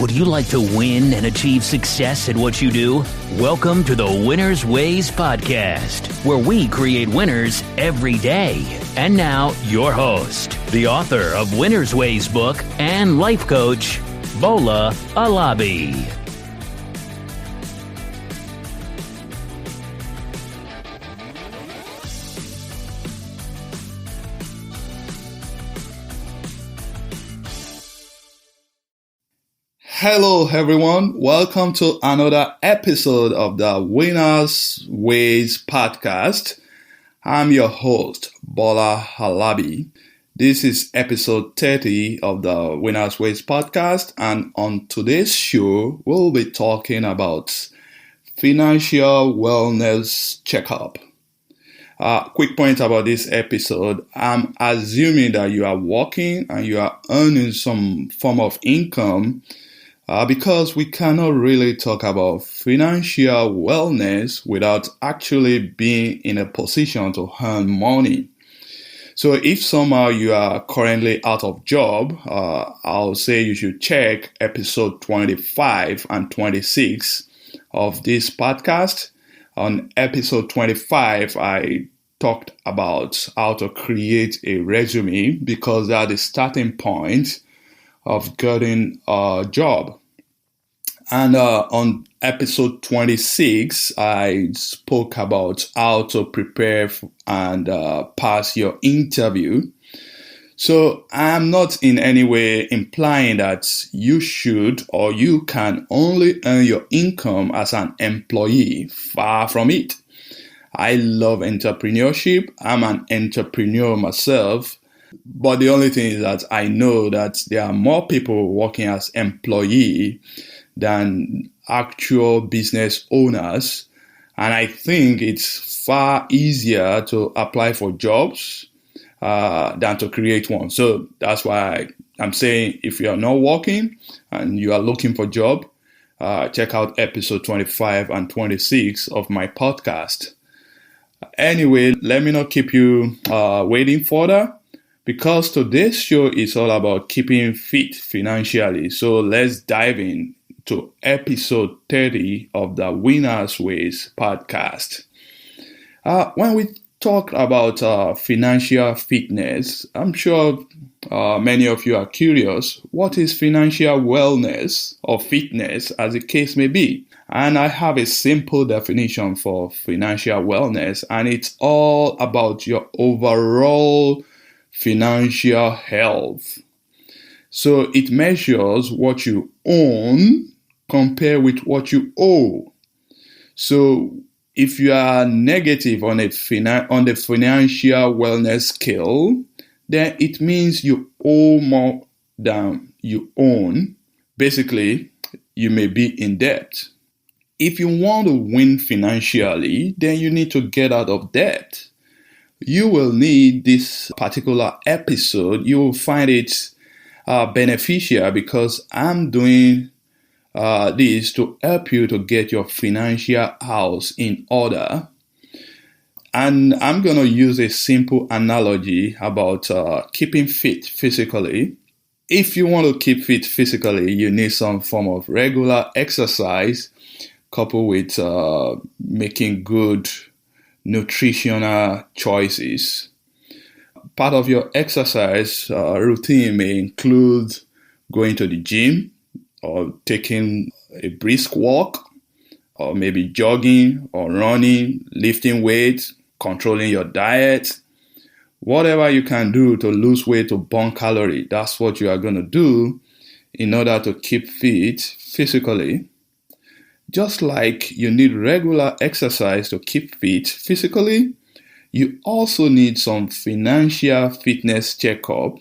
Would you like to win and achieve success at what you do? Welcome to the Winner's Ways podcast, where we create winners every day. And now, your host, the author of Winner's Ways book and life coach, Bola Alabi. Hello everyone, welcome to another episode of the Winner's Ways podcast. I'm your host, Bola Alabi. This is episode 30 of the Winner's Ways podcast, and on today's show, we'll be talking about Financial Wellness Checkup. Quick point about this episode. I'm assuming that you are working and you are earning some form of income because we cannot really talk about financial wellness without actually being in a position to earn money. So if somehow you are currently out of job, I'll say you should check episode 25 and 26 of this podcast. On episode 25, I talked about how to create a resume because that's the starting point of getting a job. And on episode 26, I spoke about how to prepare and pass your interview. So I'm not in any way implying that you should or you can only earn your income as an employee. Far from it. I love entrepreneurship. I'm an entrepreneur myself. But the only thing is that I know that there are more people working as employee than actual business owners. And I think it's far easier to apply for jobs than to create one. So that's why I'm saying if you are not working and you are looking for a job, check out episode 25 and 26 of my podcast. Anyway, let me not keep you waiting further, because today's show is all about keeping fit financially. So let's dive in to episode 30 of the Winner's Ways podcast. When we talk about financial fitness, I'm sure many of you are curious, what is financial wellness or fitness as the case may be? And I have a simple definition for financial wellness, and it's all about your overall financial health. So it measures what you own compared with what you owe. So if you are negative on the financial wellness scale, then it means you owe more than you own. Basically, you may be in debt. If you want to win financially, then you need to get out of debt. You will need this particular episode. You will find it beneficial because I'm doing this to help you to get your financial house in order. And I'm going to use a simple analogy about keeping fit physically. If you want to keep fit physically, you need some form of regular exercise coupled with making good nutritional choices. Part of your exercise routine may include going to the gym or taking a brisk walk, or maybe jogging or running, lifting weights, controlling your diet. Whatever you can do to lose weight, to burn calories, that's what you are going to do in order to keep fit physically. Just like you need regular exercise to keep fit physically, you also need some financial fitness checkup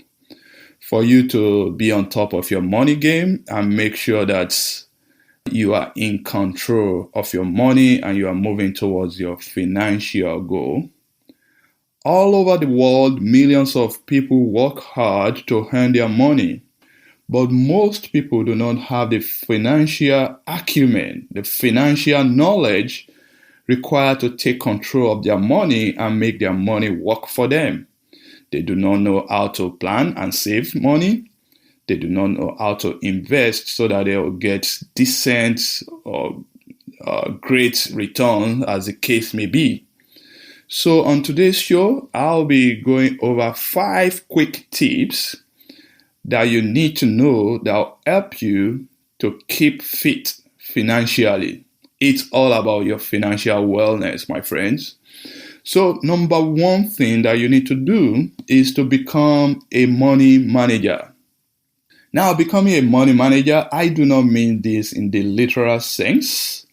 for you to be on top of your money game and make sure that you are in control of your money and you are moving towards your financial goal. All over the world, millions of people work hard to earn their money. But most people do not have the financial acumen, the financial knowledge required to take control of their money and make their money work for them. They do not know how to plan and save money. They do not know how to invest so that they will get decent or great return, as the case may be. So on today's show, I'll be going over 5 quick tips that you need to know that will help you to keep fit financially. It's all about your financial wellness, my friends. So number one thing that you need to do is to become a money manager. Now, becoming a money manager, I do not mean this in the literal sense.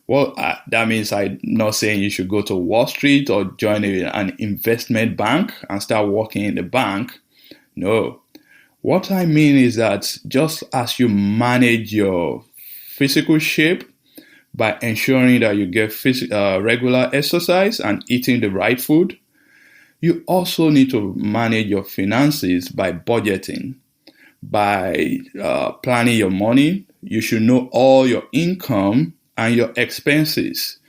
Well, that means I'm not saying you should go to Wall Street or join an investment bank and start working in the bank. No. What I mean is that just as you manage your physical shape by ensuring that you get regular exercise and eating the right food, you also need to manage your finances by budgeting, by planning your money. You should know all your income and your expenses.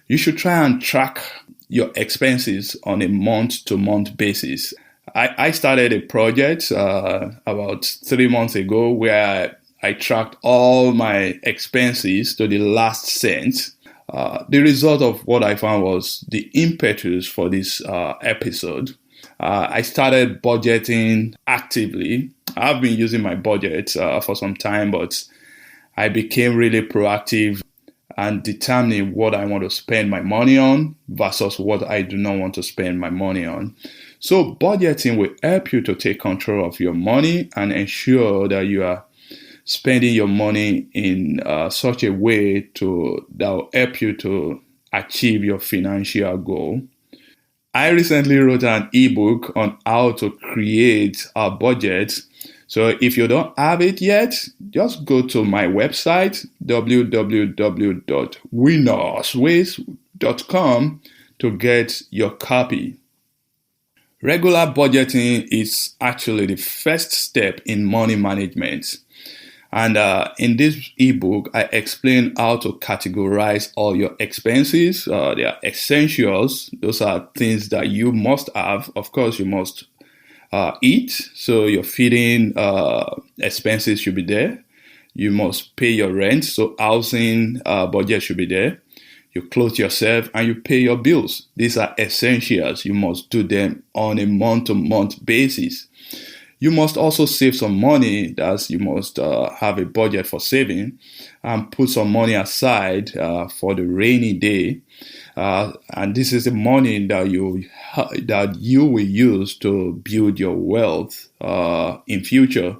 You should try and track your expenses on a month-to-month basis. I started a project about 3 months ago where I tracked all my expenses to the last cent. The result of what I found was the impetus for this episode. I started budgeting actively. I've been using my budget for some time, but I became really proactive and determining what I want to spend my money on versus what I do not want to spend my money on. So budgeting will help you to take control of your money and ensure that you are spending your money in such a way that will help you to achieve your financial goal. I recently wrote an ebook on how to create a budget. So if you don't have it yet, just go to my website, www.winnersways.com, to get your copy. Regular budgeting is actually the first step in money management. And in this ebook, I explain how to categorize all your expenses. They are essentials. Those are things that you must have. Of course, you must eat. So your feeding expenses should be there. You must pay your rent. So housing budget should be there. You clothe yourself and you pay your bills. These are essentials. You must do them on a month-to-month basis. You must also save some money. You must have a budget for saving and put some money aside for the rainy day. And this is the money that you will use to build your wealth in future.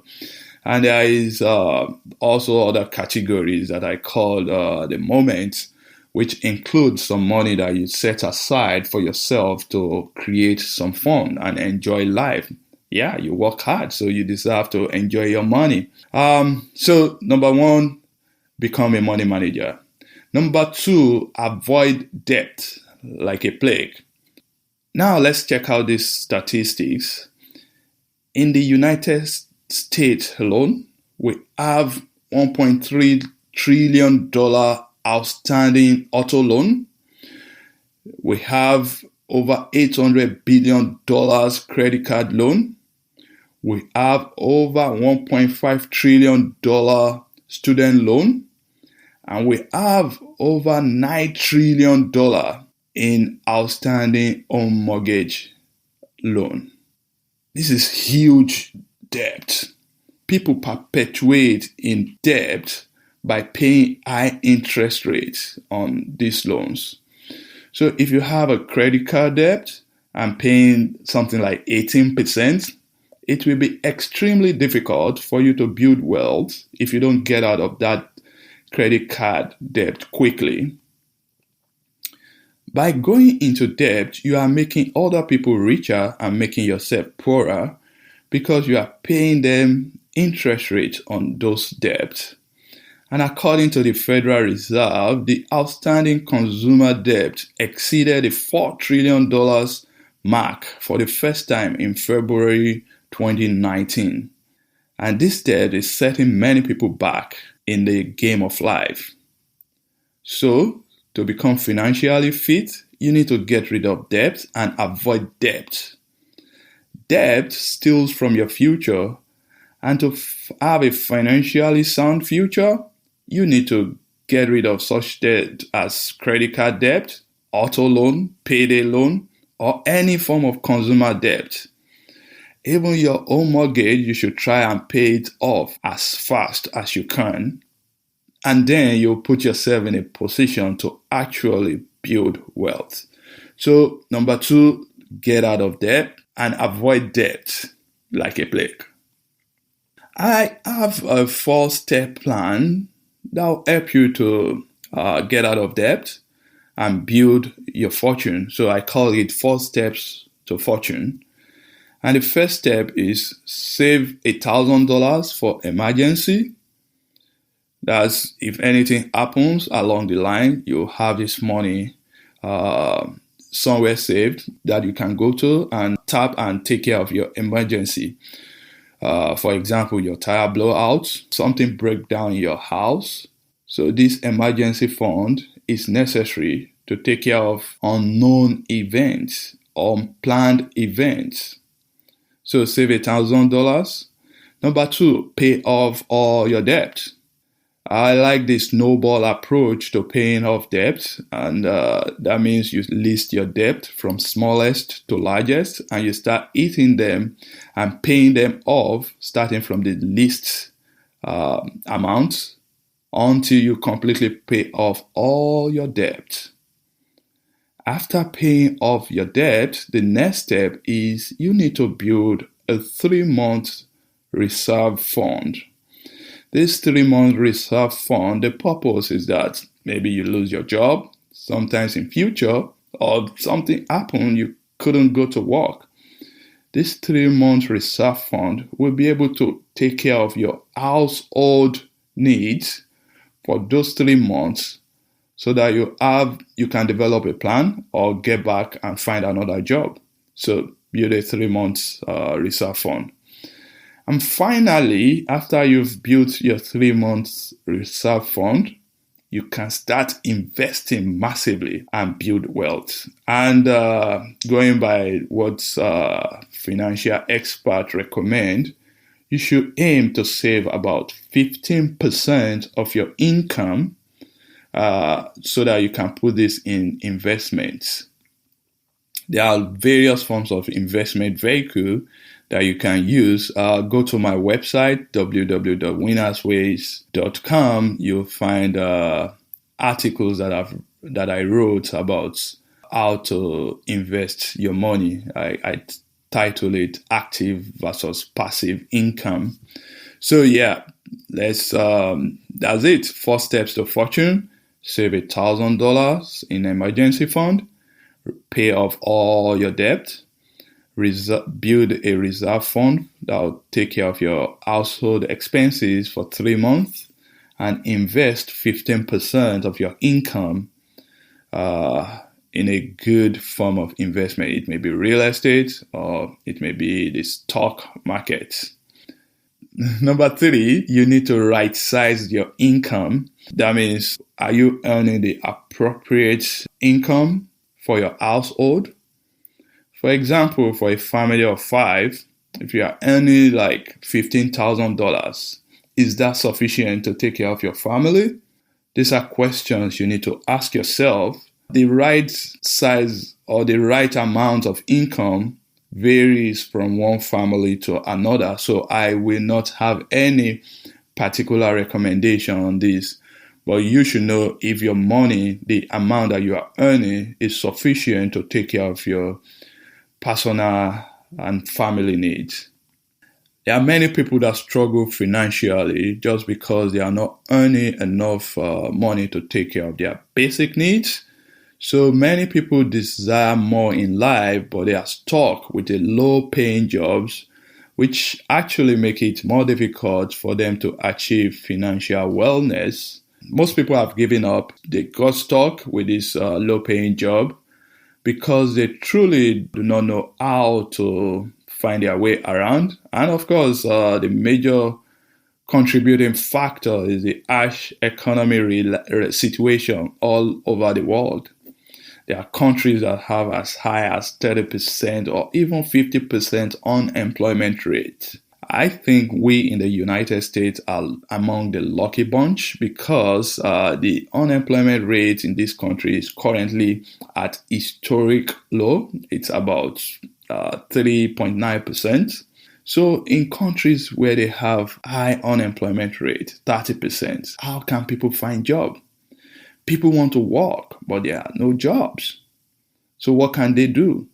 And there is also other categories that I call the moments, which includes some money that you set aside for yourself to create some fun and enjoy life. Yeah, you work hard, so you deserve to enjoy your money. So number one, become a money manager. Number two, avoid debt like a plague. Now let's check out these statistics. In the United States alone, we have $1.3 trillion outstanding auto loan. We have over $800 billion credit card loan. We have over $1.5 trillion student loan. And we have over $9 trillion in outstanding home mortgage loan. This is huge debt. People perpetuate in debt by paying high interest rates on these loans. So if you have a credit card debt and paying something like 18%, it will be extremely difficult for you to build wealth if you don't get out of that credit card debt quickly. By going into debt, you are making other people richer and making yourself poorer because you are paying them interest rates on those debts. And according to the Federal Reserve, the outstanding consumer debt exceeded the $4 trillion mark for the first time in February 2019. And this debt is setting many people back in the game of life. So, to become financially fit, you need to get rid of debt and avoid debt. Debt steals from your future And to have a financially sound future, you need to get rid of such debt as credit card debt, auto loan, payday loan, or any form of consumer debt. Even your home mortgage, you should try and pay it off as fast as you can. And then you'll put yourself in a position to actually build wealth. So, number 2, get out of debt and avoid debt like a plague. I have a 4-step plan that will help you to get out of debt and build your fortune. So I call it 4 steps to fortune. And the first step is save $1,000 for emergency. That's if anything happens along the line, you have this money somewhere saved that you can go to and tap and take care of your emergency. For example, your tire blowout, something break down in your house. So this emergency fund is necessary to take care of unknown events, unplanned events. So save $1,000. Number 2, pay off all your debt. I like this snowball approach to paying off debt, and that means you list your debt from smallest to largest, and you start eating them and paying them off, starting from the least amount until you completely pay off all your debt. After paying off your debt, the next step is you need to build a 3-month reserve fund. This 3-month reserve fund, the purpose is that maybe you lose your job, sometimes in future, or something happened, you couldn't go to work. This 3-month reserve fund will be able to take care of your household needs for those 3 months so that you can develop a plan or get back and find another job. So build a 3-month reserve fund. And finally, after you've built your 3-month reserve fund, you can start investing massively and build wealth. And going by what financial experts recommend, you should aim to save about 15% of your income so that you can put this in investments. There are various forms of investment vehicle that you can use. Go to my website, www.winnersways.com. You'll find articles that I wrote about how to invest your money. I title it Active versus Passive Income. So yeah, that's it. 4 steps to fortune. Save $1,000 in emergency fund. Pay off all your debt. Build a reserve fund that will take care of your household expenses for 3 months, and invest 15% of your income in a good form of investment. It may be real estate or it may be the stock market. Number 3, you need to right size your income. That means, are you earning the appropriate income for your household? For example, for a family of 5, if you are earning like $15,000, is that sufficient to take care of your family? These are questions you need to ask yourself. The right size or the right amount of income varies from one family to another, so I will not have any particular recommendation on this. But you should know if your money, the amount that you are earning, is sufficient to take care of your personal and family needs. There are many people that struggle financially just because they are not earning enough money to take care of their basic needs. So many people desire more in life, but they are stuck with the low-paying jobs, which actually make it more difficult for them to achieve financial wellness. Most people have given up. They got stuck with this low-paying job because they truly do not know how to find their way around. And of course, the major contributing factor is the harsh economy situation all over the world. There are countries that have as high as 30% or even 50% unemployment rate. I think we in the United States are among the lucky bunch because the unemployment rate in this country is currently at historic low. It's about 3.9%. So in countries where they have high unemployment rate, 30%, how can people find job? People want to work, but there are no jobs. So what can they do?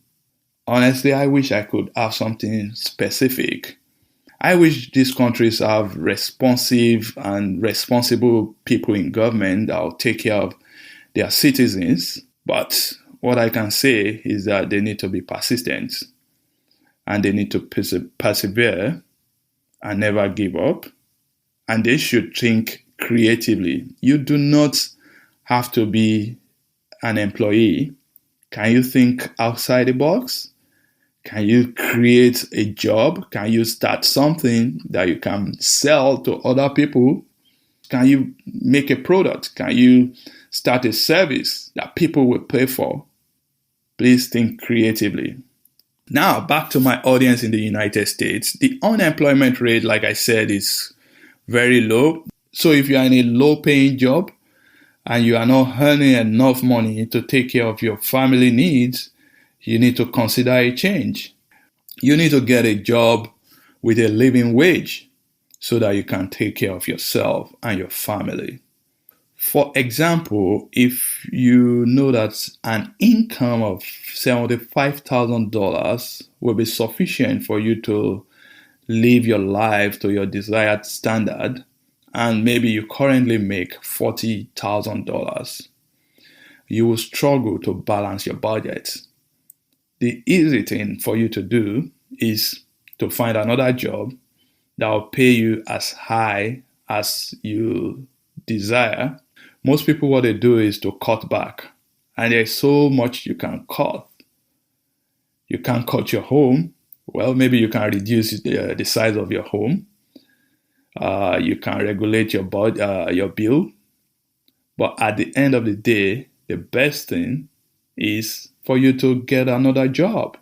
Honestly, I wish I could have something specific. I wish these countries have responsive and responsible people in government that will take care of their citizens. But what I can say is that they need to be persistent and they need to persevere and never give up. And they should think creatively. You do not have to be an employee. Can you think outside the box? Can you create a job? Can you start something that you can sell to other people? Can you make a product? Can you start a service that people will pay for? Please think creatively. Now, back to my audience in the United States. The unemployment rate, like I said, is very low. So if you are in a low-paying job and you are not earning enough money to take care of your family needs, you need to consider a change. You need to get a job with a living wage so that you can take care of yourself and your family. For example, if you know that an income of $75,000 will be sufficient for you to live your life to your desired standard, and maybe you currently make $40,000, you will struggle to balance your budget. The easy thing for you to do is to find another job that will pay you as high as you desire. Most people, what they do is to cut back. And there's so much you can cut. You can't cut your home. Well, maybe you can reduce the size of your home. You can regulate your bill. But at the end of the day, the best thing is for you to get another job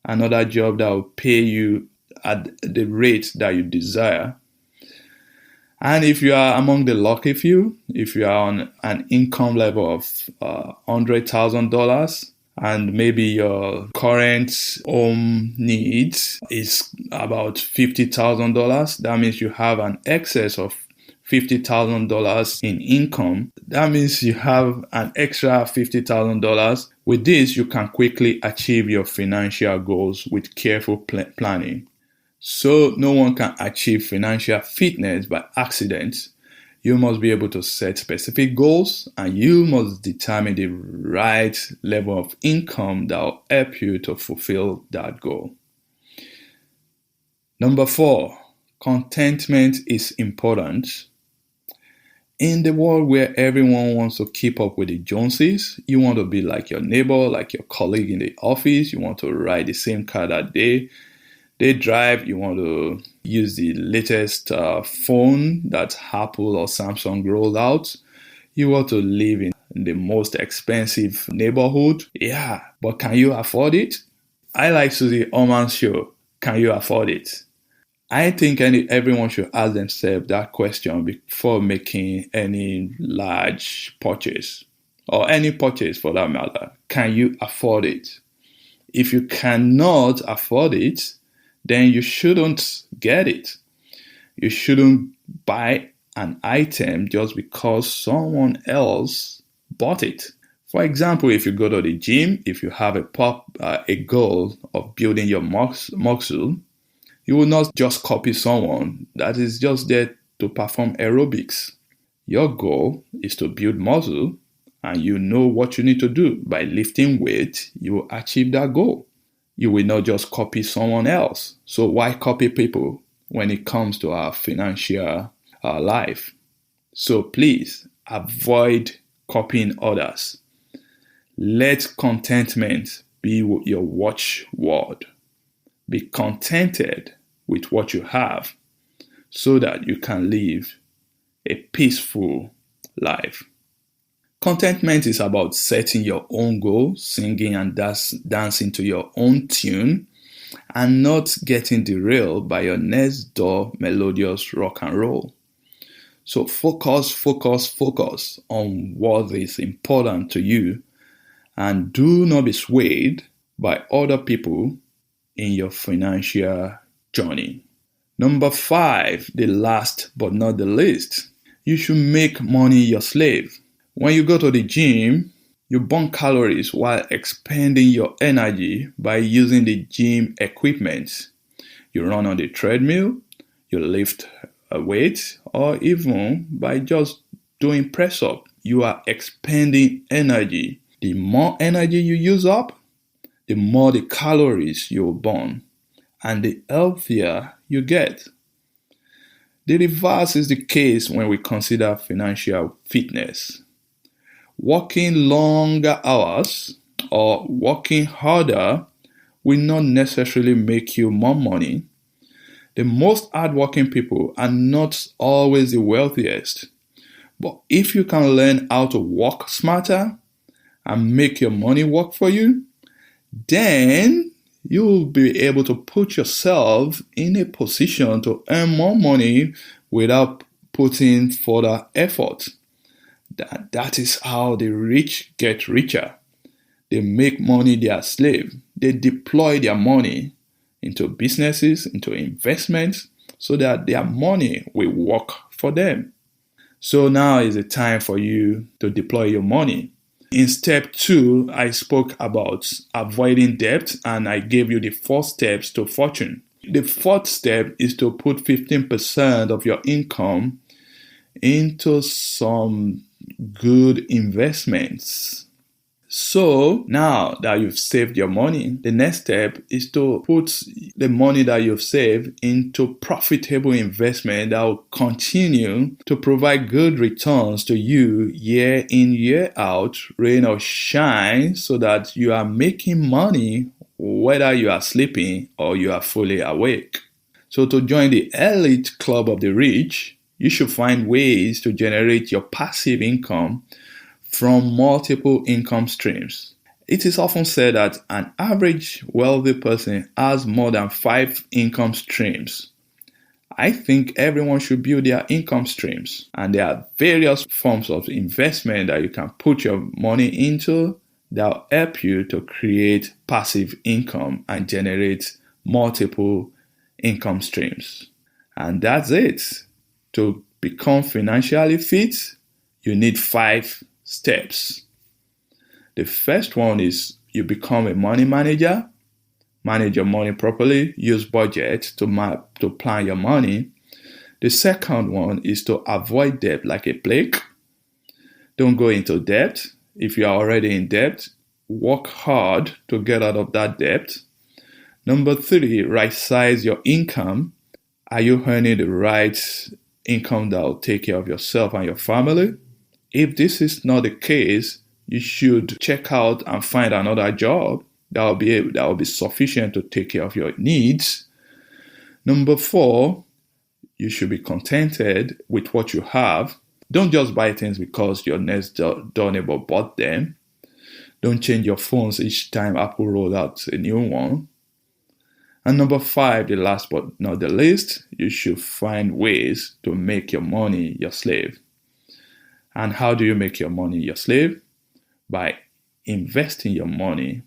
that will pay you at the rate that you desire. And if you are among the lucky few, if you are on an income level of $100,000 and maybe your current home needs is about $50,000, that means you have an excess of $50,000 in income. That means you have an extra $50,000. With this, you can quickly achieve your financial goals with careful planning. So no one can achieve financial fitness by accident. You must be able to set specific goals and you must determine the right level of income that will help you to fulfill that goal. Number 4, contentment is important. In the world where everyone wants to keep up with the Joneses, you want to be like your neighbor, like your colleague in the office. You want to ride the same car that they drive. You want to use the latest phone that Apple or Samsung rolled out. You want to live in the most expensive neighborhood. Yeah, but can you afford it? I like Susie Orman's show, Can You Afford It? I think everyone should ask themselves that question before making any large purchase or any purchase for that matter. Can you afford it? If you cannot afford it, then you shouldn't get it. You shouldn't buy an item just because someone else bought it. For example, if you go to the gym, if you have a goal of building your muscle, you will not just copy someone that is just there to perform aerobics. Your goal is to build muscle, and you know what you need to do. By lifting weight, you will achieve that goal. You will not just copy someone else. So why copy people when it comes to our financial life? So please avoid copying others. Let contentment be your watchword. Be contented with what you have so that you can live a peaceful life. Contentment is about setting your own goals, singing and dancing to your own tune, and not getting derailed by your next door melodious rock and roll. So focus on what is important to you, and do not be swayed by other people in your financial journey. Number 5, the last but not the least, you should make money your slave. When you go to the gym, you burn calories while expending your energy by using the gym equipment. You run on the treadmill, you lift a weight, or even by just doing press up, you are expending energy. The more energy you use up, the more the calories you burn, and the healthier you get. The reverse is the case when we consider financial fitness. Working longer hours or working harder will not necessarily make you more money. The most hardworking people are not always the wealthiest. But if you can learn how to work smarter and make your money work for you, then you'll be able to put yourself in a position to earn more money without putting further effort. That is how the rich get richer. They make money their slave. They deploy their money into businesses, into investments, so that their money will work for them. So now is the time for you to deploy your money. In step 2, I spoke about avoiding debt, and I gave you the 4 steps to fortune. The 4th step is to put 15% of your income into some good investments. So now that you've saved your money, the next step is to put the money that you've saved into profitable investment that will continue to provide good returns to you year in, year out, rain or shine, so that you are making money whether you are sleeping or you are fully awake. So to join the elite club of the rich, you should find ways to generate your passive income from multiple income streams. It is often said that an average wealthy person has more than 5 income streams. I think everyone should build their income streams, and there are various forms of investment that you can put your money into that will help you to create passive income and generate multiple income streams. And that's it. To become financially fit, you need 5 steps. The first one is you become a money manager. Manage your money properly. Use budget to plan your money. The second one is to avoid debt like a plague. Don't go into debt. If you are already in debt, work hard to get out of that debt. Number 3, right size your income. Are you earning the right income that will take care of yourself and your family? If this is not the case, you should check out and find another job that will be sufficient to take care of your needs. Number 4, you should be contented with what you have. Don't just buy things because your next door neighbor bought them. Don't change your phones each time Apple rolls out a new one. And number 5, the last but not the least, you should find ways to make your money your slave. And how do you make your money your slave? By investing your money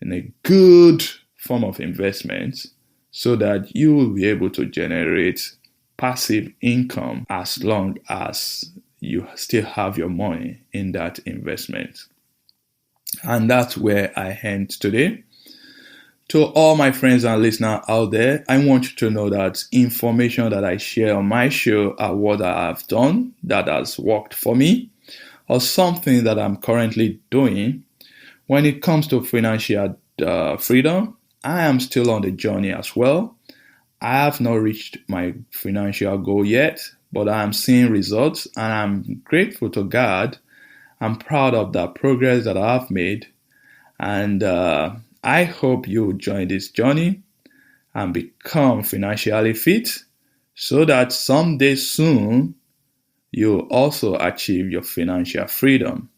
in a good form of investment so that you will be able to generate passive income as long as you still have your money in that investment. And that's where I end today. To all my friends and listeners out there, I want you to know that information that I share on my show are what I have done that has worked for me, or something that I'm currently doing. When it comes to financial freedom, I am still on the journey as well. I have not reached my financial goal yet, but I am seeing results, and I'm grateful to God. I'm proud of the progress that I have made, and I hope you join this journey and become financially fit so that someday soon you'll also achieve your financial freedom.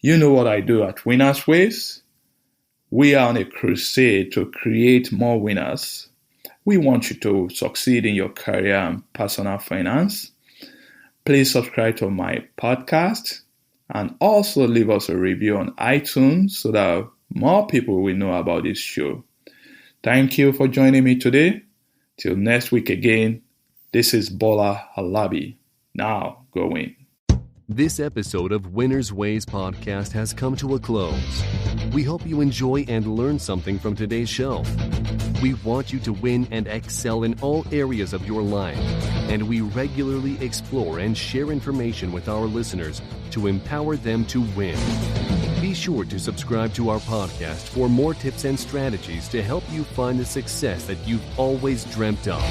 You know what I do at Winners Ways? We are on a crusade to create more winners. We want you to succeed in your career and personal finance. Please subscribe to my podcast and also leave us a review on iTunes so that more people will know about this show. Thank you for joining me today. Till next week again, this is Bola Alabi. Now, go win. This episode of Winner's Ways podcast has come to a close. We hope you enjoy and learn something from today's show. We want you to win and excel in all areas of your life, and we regularly explore and share information with our listeners to empower them to win. Be sure to subscribe to our podcast for more tips and strategies to help you find the success that you've always dreamt of.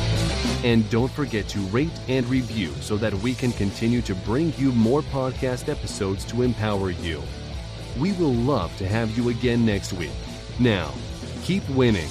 And don't forget to rate and review so that we can continue to bring you more podcast episodes to empower you. We will love to have you again next week. Now, keep winning.